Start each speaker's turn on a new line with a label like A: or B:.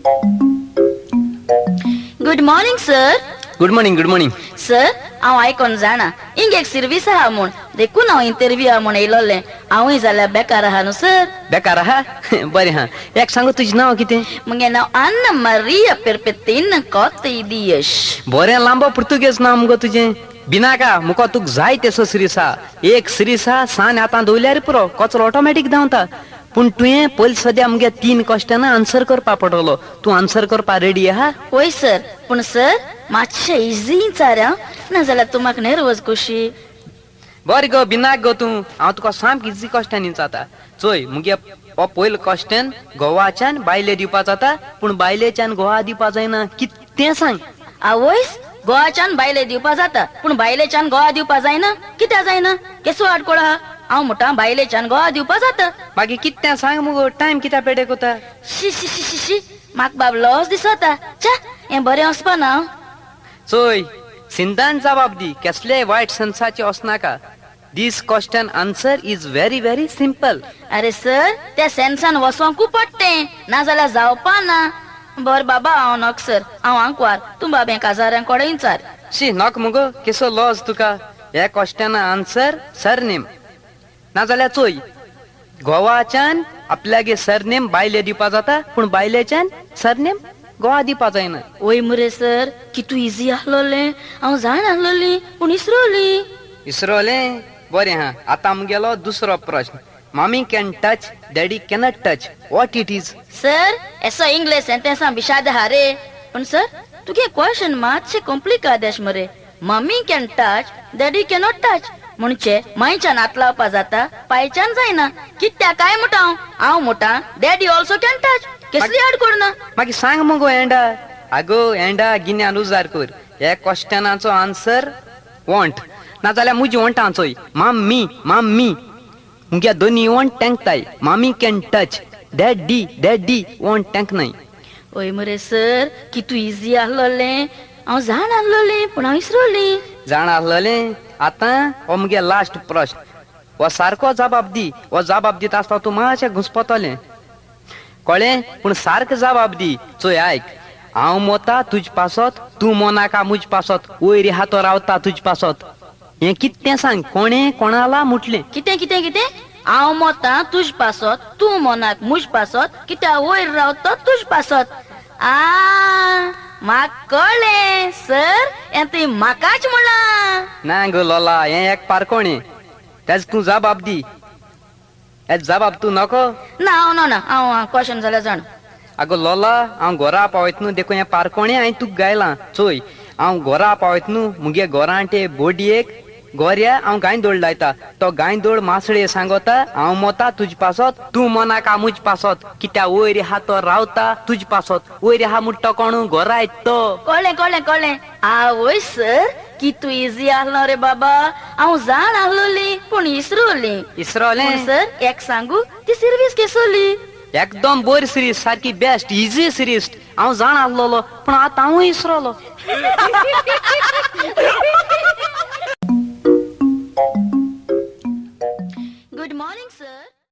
A: Good morning sir.
B: Good morning
A: sir हांव आयकोन जाणा हिंग एक सर्वीस आहा म्हूण देखून हांव इंटरव्यू आहा म्हूण येयलोलें. हांवूय जाल्यार बेकार आहा न्हू सर.
B: बेकार आहा बरें हा. एक सांगू तुजें नांव कितें?
A: मगे नांव आन्ना मारिया पेरपेतीन कोते दियश.
B: बरें लांब पुर्तुगेज नांव मुगो तुजें. बिनाका मुको तुका जाय तेसो सिरीस आहा. एक सिरीस आहा सान आतां दवरल्यार पुरो कचरो ऑटोमॅटीक धांवता. पूण तुवें पयलीं सद्या मुगे 3 क्वेश्चन आन्सर करपा पडटलो. तूं आन्सर करपा रेडी आहा?
A: होय सर. पूण सर मातशें इजी विचारा नाजाल्यार तूं म्हाका नर्वस कशी.
B: बरें गो बिनाक गो तूं. हांव तुका सामकी इजी क्वेश्चन विचारता. चोय मुगे हो पयलो क्वेश्चन गोवाच्यान बायले दिवपा जाता पूण बायलेच्यान गोवा दिवपा जायना. कितें सांग?
A: आवयस गोवाच्यान बायले दिवपा जाता पूण बायलेच्यान गोवा दिवपा जायना. कित्याक जायना? केसो आडकोळ आहा? हांव म्हणटा बायलेच्यान गोवा दिवपा जाता.
B: मागीर कितें सांग मुगो. टायम कित्याक पेडे कोता?
A: शी शी शी शी शी म्हाका बाब लॉस दिसता. च्या हें बरें वचपा ना.
B: चोय सिंधान जबाब दी. कसले वायट सेन्साचे वचनाका. This question answer is very very simple.
A: अरे सर त्या सेन्सान वसोंकू पडटें नाजाल्यार जावपा ना. बर बाबा हांव नॉक सर. हांव आंकवार. तूं बाबें काजाऱ्यांक कोडे विचार.
B: शी नॉक मुगो. केसो लॉस तुका. हे क्वेश्चन आन्सर सरनेम नाजाल्यार चोय गोवाच्यान आपल्यागे सरनेम बायले दिवपा जाता पूण बायलेच्यान सरनेम गोवा दिवपा जायना.
A: ओय मुरे सर कितू इजी आहलोलें. हांव जाण आहलोली पूण इसरोली.
B: इसरोलें. बरें हा. आतां मुगेलो दुसरो प्रश्न. मम्मी कॅन टच daddy cannot touch. What it is?
A: Sir एसो इंग्लीश सेंटेन्सां बिशाद आहा रे. पूण सर तुगे क्वेश्चन मातशें कॉम्प्लिकेट आस मरे. मम्मी कॅन टच डॅडी कॅनॉट टच म्हणजे मायच्यान हात लावपा जाता पायच्यान जायना. कित्याक काय म्हणटा हांव म्हणटा डॅडी ऑल्सो कॅन टच. कसली आडकोड ना.
B: मागीर सांग मुगो एंडा. आगो एंडा गिन्यान उजार कर. हे क्वेश्चनाचो आन्सर वॉन्ट नाजाल्यार मुजी वॉन्टां चोय. माम्मी मुगे दोनी वॉन्ट टँकताय. मम्मी कॅन टच डॅडी वॉन्ट टँकनाय.
A: ओय मरे सर कितू इजी आहलोलें. हांव जाण आहलोलें पूण हांव इसरोली.
B: जाण आहलोलें. आतां हो मुगे लास्ट प्रश्न. हो सारको जबाब दी. हो जबाब दिता आसतना तूं मातशें घुस्पतलें कळ्ळें. पूण सारको जबाब दी. चोय आयक. हांव मोता तुज पासत तूं मोनाका मुज पासत. वयर हातो रावता तुज पासत. हें कितें सांग. कोणें कोणाला मुटलें?
A: कितें कितें कितें? हांव मोता तुज पासत तूं मोनाक मुज पासत कित्याक वयर रावता तुज पासत. म्हाका कळ्ळें सर हें तुवें म्हाकाच म्हणलां.
B: ना गो लोला हें एक पारकोणें. तेज तूं जबाब दी. हे जबाब तूं नको.
A: ना हांव ना हांव क्वेश्चन जाल्यार जाण.
B: आगो लोला हांव घरा पावयत न्हू देखून हें पारकोणें हांवें तुका गायलां. चोय हांव घरा पावयत न्हू मुगे गोरांटे बोडयेक गोऱ्या हांव गायदोळ लायता. तो गायदोळ मासळे सांगता हांव मोता तुज पासत तूं मोनाका मुज पासत कित्याक वयर हातो रावता तुज पासत. वयर हा मुट्टो कोण गोरायत तो.
A: कळ्ळें कळ्ळें कळ्ळें. आवय सर कितू इजी आहलो रे बाबा. हांव जाण आहलोली पूण इसरोलें. सर एक सांगू ती सर्वीस केसोली.
B: एकदम बरी सिरीज सारकी बेस्ट इजी सिरीज. हांव जाण आहलोलो पूण आतां हांवूय इसरोलो.